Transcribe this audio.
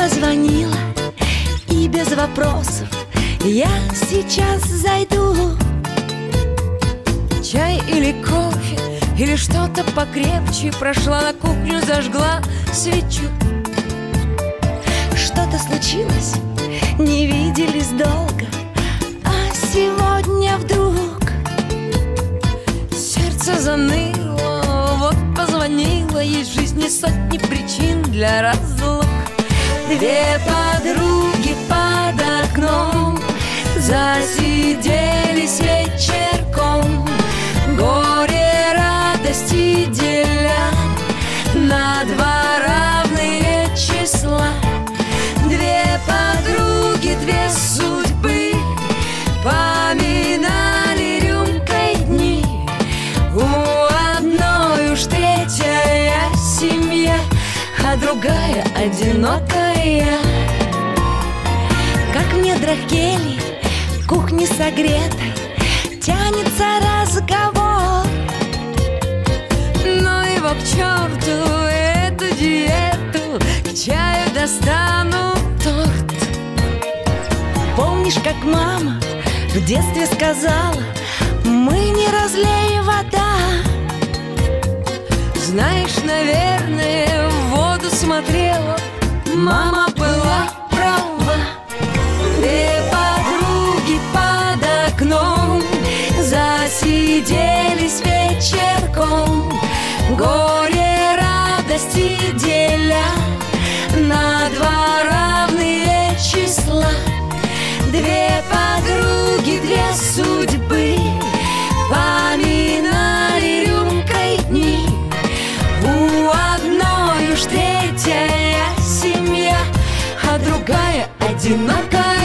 позвонила, и без вопросов я сейчас зайду. Чай или кофе, или что-то покрепче. Прошла на кухню, зажгла свечу. Что-то случилось, не виделись долго, а сегодня вдруг сердце заныло, вот позвонила. Есть в жизни сотни причин для разлук. Две подруги под окном засиделись вечерком, горе радости деля на два равные числа. Две подруги, две судьбы поминали рюмкой дни. У одной уж третья семья, а другая одинокая. Как мне дракели кухни согретой тянется разговор. Ну его к черту, эту диету, к чаю достану торт. Помнишь, как мама в детстве сказала: мы не разлей вода. Знаешь, наверное, в воду смотрела, мама была права. Две подруги под окном засиделись вечерком, горе радости деля на два равные числа. Две подруги, две судьбы поминали рюмкой дни. У одной уж третья семья, а другая одинокая.